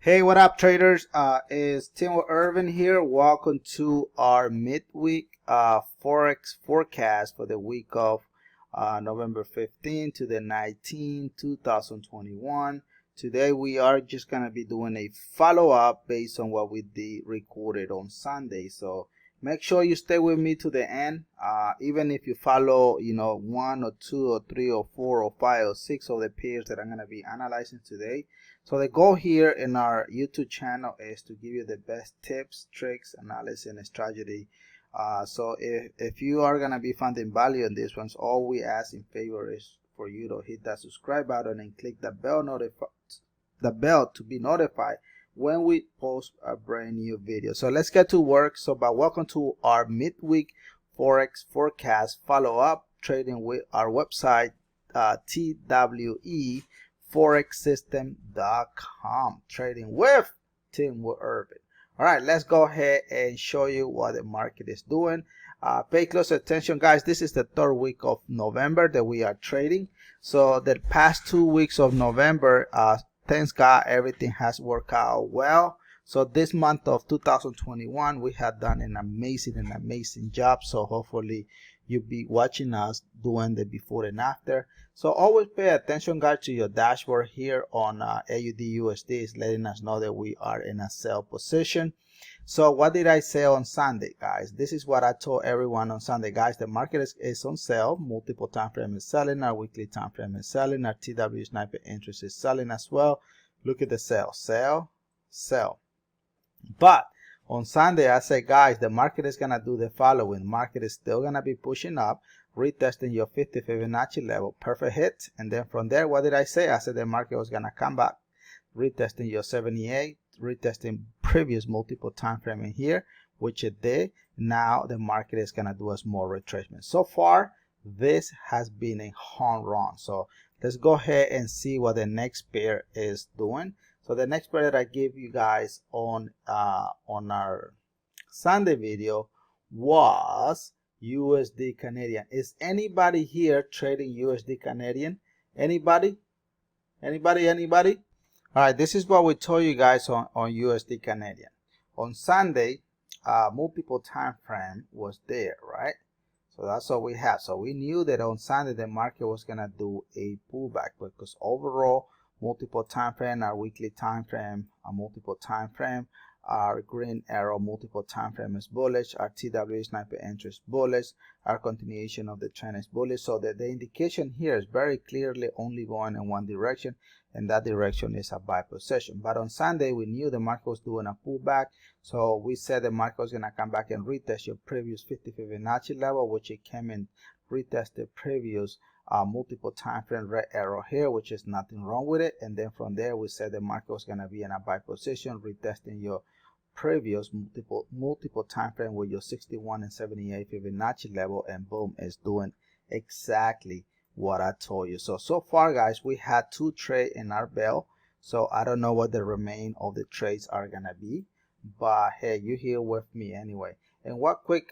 Hey, what up, traders? It's Tim Irvin here. Welcome to our midweek Forex forecast for the week of November 15 to the 19th, 2021. Today we are just going to be doing a follow-up based on what we recorded on Sunday. So make sure you stay with me to the end. Even if you follow, one or two or three or four or five or six of the pairs that I'm going to be analyzing today. So the goal here in our YouTube channel is to give you the best tips, tricks, analysis, and strategy. So if you are going to be finding value in these ones, all we ask in favor is for you to hit that subscribe button and click the bell to be notified when we post a brand new video. So let's get to work. So welcome to our midweek Forex forecast follow-up trading with our website, TWE ForexSystem.com, trading with Tim Irvin. All right, let's go ahead and show you what the market is doing. Pay close attention, guys. This is the third week of November that we are trading. So the past 2 weeks of November, thanks God, everything has worked out well. So this month of 2021, we have done an amazing job. So hopefully you'll be watching us doing the before and after. So always pay attention, guys, to your dashboard here on EURUSD. Is letting us know that we are in a sell position. So what did I say on Sunday, guys? This is what I told everyone on Sunday, guys. The market is on sale. Multiple time frame is selling. Our weekly time frame is selling. Our TW sniper interest is selling as well. Look at the sell. But on Sunday, I said, guys, the market is going to do the following. Market is still going to be pushing up, retesting your 50 Fibonacci level. Perfect hit. And then from there, what did I say? I said the market was going to come back, retesting your 78, retesting previous multiple time frame in here, which it did. Now the market is going to do a small retracement. So far, this has been a home run. So let's go ahead and see what the next pair is doing. So the next pair that I gave you guys on our Sunday video was USD Canadian. Is anybody here trading USD Canadian? Anybody? All right, this is what we told you guys on USD Canadian. On Sunday, multiple time frame was there, right? So that's what we have. So we knew that on Sunday the market was gonna do a pullback because overall multiple time frame, our weekly time frame, a multiple time frame, our green arrow multiple time frame is bullish, our TW sniper interest bullish, our continuation of the trend is bullish. So that the indication here is very clearly only going in one direction, and that direction is a buy position. But on Sunday we knew the market was doing a pullback, so we said the market was going to come back and retest your previous 50 Fibonacci level, which it came and retested previous multiple time frame red arrow here, which is nothing wrong with it. And then from there we said the market was going to be in a buy position, retesting your previous multiple time frame with your 61 and 78 Fibonacci level, and boom, is doing exactly what I told you. So far, guys, we had 2 trades in our belt. So I don't know what the remaining of the trades are gonna be, but hey, you're here with me anyway. And what quick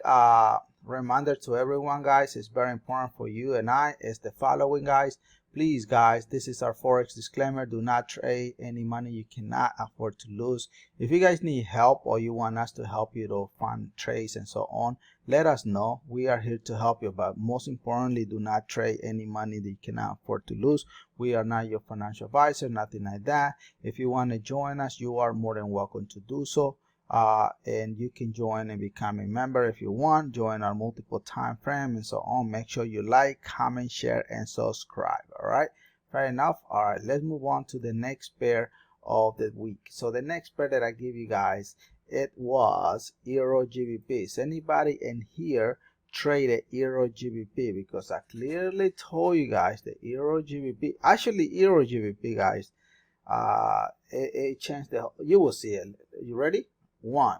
reminder to everyone, guys, is very important for you and I is the following, guys. Please, guys, this is our Forex disclaimer. Do not trade any money you cannot afford to lose. If you guys need help or you want us to help you to find trades and so on, let us know. We are here to help you, but most importantly, do not trade any money that you cannot afford to lose. We are not your financial advisor, nothing like that. If you want to join us, you are more than welcome to do so. And you can join and become a member if you want. Join our multiple time frame and so on. Make sure you like, comment, share, and subscribe. All right, fair enough. All right, let's move on to the next pair of the week. So the next pair that I give you guys, it was Euro GBP. Is anybody in here traded Euro GBP? Because I clearly told you guys that Euro GBP, actually Euro GBP, guys, it changed the, you will see it. You ready? 1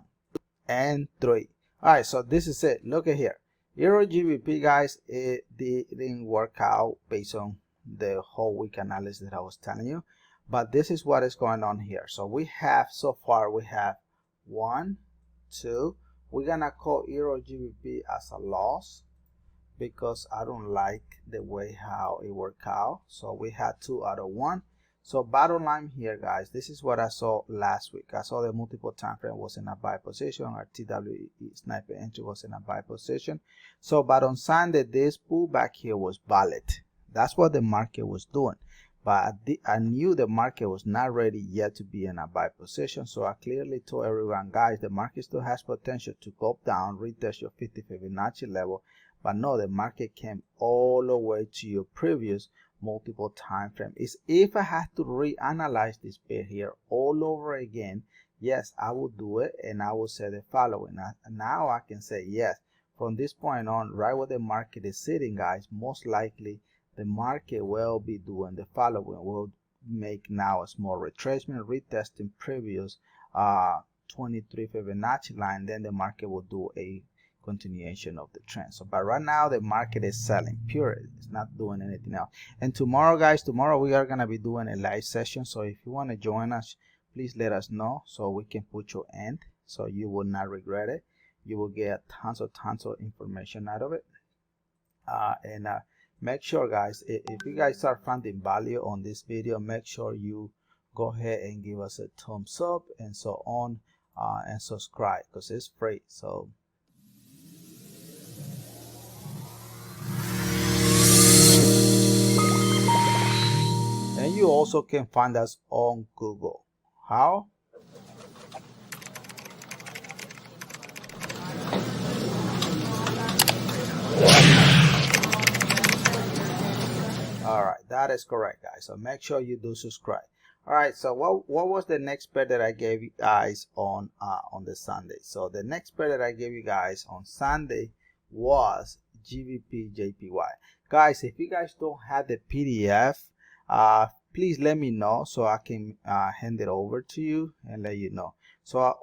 and 3. All right, so this is it. Look at here, Euro GBP, guys, it didn't work out based on the whole week analysis that I was telling you, but this is what is going on here. So we have, so far we have 1, 2. We're gonna call Euro GBP as a loss because I don't like the way how it worked out. So we had 2 out of 1. So bottom line here, guys, this is what I saw last week. I saw the multiple time frame was in a buy position. Our TWE sniper entry was in a buy position. So but on Sunday, this pullback here was valid. That's what the market was doing. But I knew the market was not ready yet to be in a buy position. So I clearly told everyone, guys, the market still has potential to go down, retest your 50 Fibonacci level. But no, the market came all the way to your previous multiple time frame. Is if I had to reanalyze this pair here all over again, yes, I would do it, and I will say the following. Now I can say yes, from this point on, right where the market is sitting, guys, most likely the market will be doing the following. We'll make now a small retracement, retesting previous 23 Fibonacci line, then the market will do a continuation of the trend. So but right now the market is selling pure, it's not doing anything else. And tomorrow, guys, tomorrow we are going to be doing a live session, so if you want to join us, please let us know so we can put your end, so you will not regret it. You will get tons of information out of it. And make sure, guys, if you guys are finding value on this video, make sure you go ahead and give us a thumbs up and so on, and subscribe, because it's free. So and you also can find us on Google. How? All right, that is correct, guys. So make sure you do subscribe. All right, so what was the next pair that I gave you guys on the Sunday? So the next pair that I gave you guys on Sunday was GBPJPY. Guys, if you guys don't have the PDF, please let me know so I can hand it over to you and let you know. So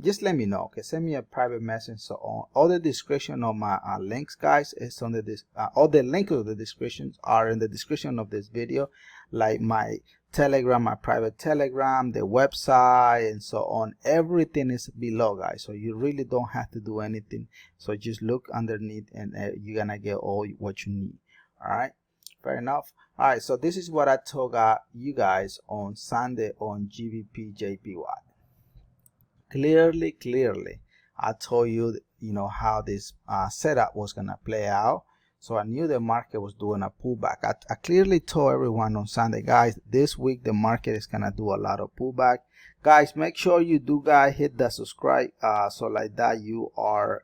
just let me know, okay? Send me a private message. So on all the description of my links, guys, is on the all the links of the descriptions are in the description of this video, like my Telegram, my private Telegram, the website, and so on. Everything is below, guys, so you really don't have to do anything. So just look underneath and you're gonna get all what you need. All right, fair enough. All right, so this is what I told you guys on Sunday on GBPJPY. Clearly I told you, how this setup was gonna play out. So I knew the market was doing a pullback. I clearly told everyone on Sunday, guys, this week the market is gonna do a lot of pullback. Guys, make sure you do, guys, hit the subscribe, so like that you are,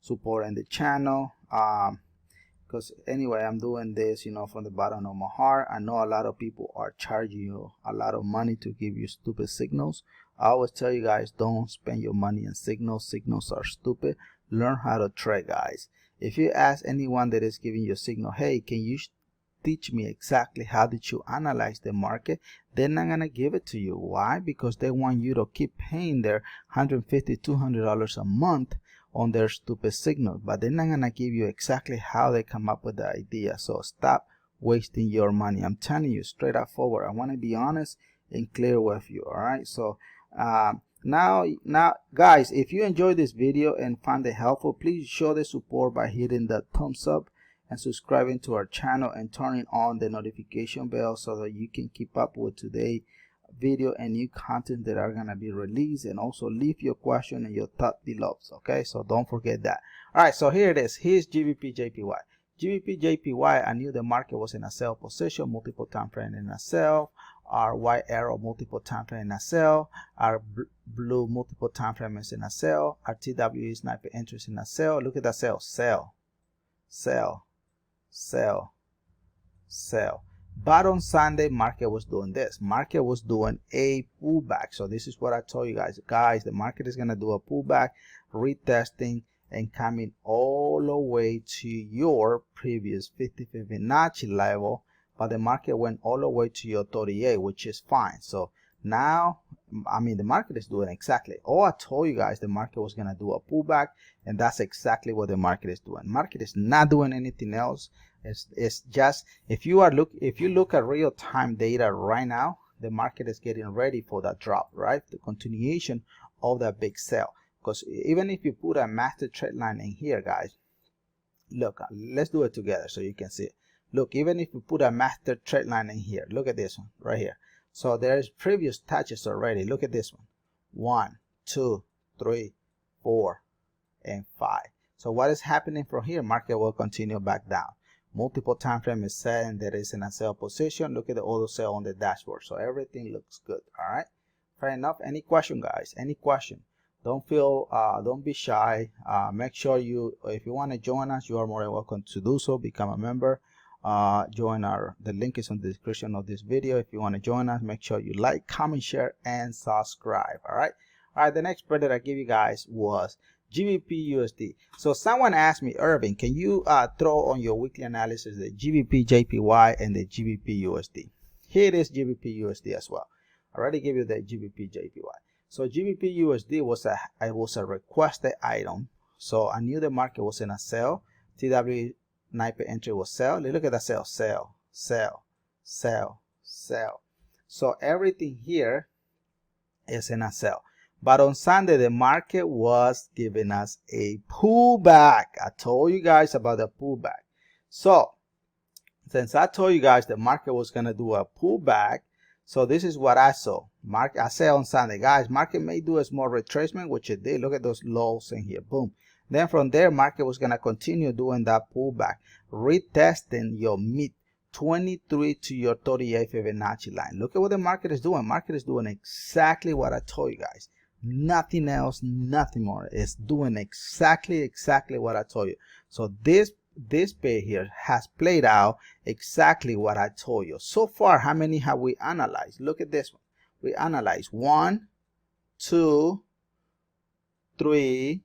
supporting the channel. Because anyway, I'm doing this, from the bottom of my heart. I know a lot of people are charging you a lot of money to give you stupid signals. I always tell you guys, don't spend your money on signals. Signals are stupid. Learn how to trade, guys. If you ask anyone that is giving you a signal, hey, can you teach me exactly how did you analyze the market, they're not gonna give it to you. Why? Because they want you to keep paying their $150, $200 a month on their stupid signal, but they're not gonna give you exactly how they come up with the idea. So stop wasting your money. I'm telling you straight up forward. I want to be honest and clear with you. All right, so now guys, if you enjoyed this video and found it helpful, please show the support by hitting the thumbs up and subscribing to our channel and turning on the notification bell so that you can keep up with today's video and new content that are gonna be released. And also leave your question and your thought below, okay? So don't forget that. All right, so here it is. Here's GBPJPY. GBPJPY, I knew the market was in a sell position, multiple time frame in a sell. Our white arrow multiple time frame in a sell. Our blue multiple time frame is in a sell. Our TWE sniper interest in a sell. Look at that sell. Sell, sell, sell, sell. But on Sunday, market was doing this. Market was doing a pullback. So this is what I told you guys. The market is gonna do a pullback, retesting, and coming all the way to your previous 50 Fibonacci level. But the market went all the way to your 38, which is fine. So now, the market is doing exactly. Oh, I told you guys the market was gonna do a pullback, and that's exactly what the market is doing. Market is not doing anything else. It's just if you look at real-time data right now, the market is getting ready for that drop, right? The continuation of that big sell. Because even if you put a master trend line in here, guys, look, let's do it together so you can see it. Look, even if we put a master trend line in here, look at this one right here. So there's previous touches already. Look at this one. 1, 2, 3, 4, and 5. So what is happening from here? Market will continue back down. Multiple time frame is saying that it's in a sell position. Look at the auto sell on the dashboard. So everything looks good. All right. Fair enough. Any question, guys? Any question? Don't be shy. Make sure if you want to join us, you are more than welcome to do so. Become a member. The link is in the description of this video. If you want to join us, make sure you like, comment, share, and subscribe. All right. The next spread that I give you guys was GBPUSD. So someone asked me, Irving, can you throw on your weekly analysis the GBP/JPY and the GBPUSD? Here it is, GBPUSD as well. I already gave you the GBP/JPY. So GBPUSD was a requested item. So I knew the market was in a sell. TW sniper entry was sell. Look at that sell, sell, sell, sell, sell. So everything here is in a sell. But on Sunday, the market was giving us a pullback. I told you guys about the pullback. So since I told you guys the market was going to do a pullback, so this is what I saw. I said on Sunday, guys, market may do a small retracement, which it did. Look at those lows in here. Boom. Then from there, market was going to continue doing that pullback, retesting your mid 23 to your 38 Fibonacci line. Look at what the market is doing. Market is doing exactly what I told you guys. Nothing else, nothing more. It's doing exactly what I told you. So this pair here has played out exactly what I told you. So far, how many have we analyzed? Look at this one. We analyzed 1, 2, 3,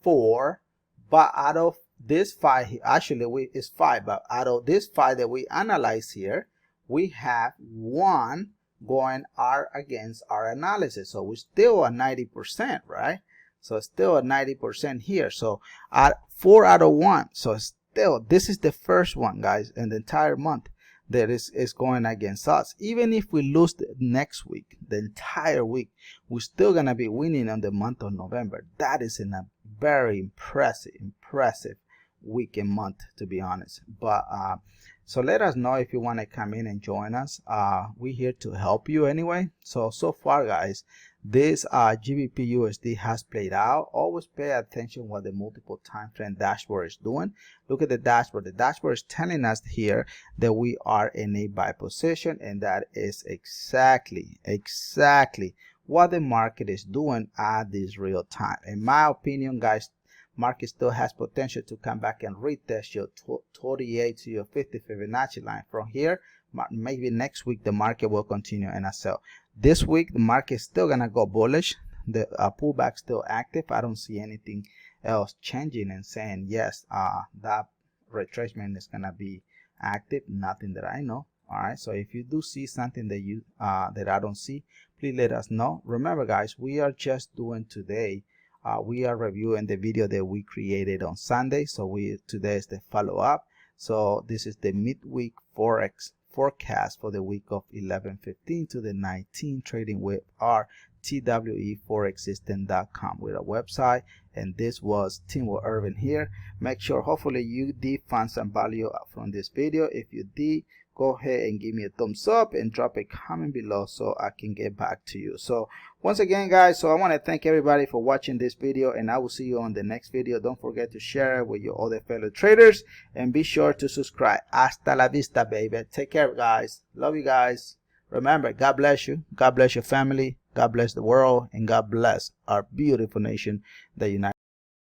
4. But out of this 5, actually it's 5. But out of this 5 that we analyzed here, we have 1 going against our analysis. So we're still at 90%, right? So still at 90% here. So at 4 out of 1. So still, this is the first one, guys, in the entire month that is going against us. Even if we lose the next week, the entire week, we're still gonna be winning on the month of November. That is in a very impressive week and month, to be honest. But so let us know if you want to come in and join us. We're here to help you anyway. So far, guys, this GBPUSD has played out. Always pay attention what the multiple time frame dashboard is doing. Look at the dashboard. The dashboard is telling us here that we are in a buy position, and that is exactly what the market is doing at this real time. In my opinion, guys, market still has potential to come back and retest your 48 to your 50 Fibonacci line. From here, maybe next week the market will continue in a sell. This week the market is still gonna go bullish. The pullback still active. I don't see anything else changing and saying yes, that retracement is gonna be active. Nothing that I know. All right, so if you do see something that you that I don't see, please let us know. Remember, guys, we are just doing today. We are reviewing the video that we created on Sunday. So today is the follow-up. So this is the midweek Forex forecast for the week of 11/15 to the 19, trading with our TWEForexSystem.com with a website. And this was Team with Irvin here. Make sure, hopefully you did find some value from this video. If you did, go ahead and give me a thumbs up and drop a comment below so I can get back to you. So once again, guys, so I want to thank everybody for watching this video, and I will see you on the next video. Don't forget to share it with your other fellow traders, and be sure to subscribe. Hasta la vista, baby. Take care, guys. Love you guys. Remember, God bless you. God bless your family. God bless the world, and God bless our beautiful nation, the United States.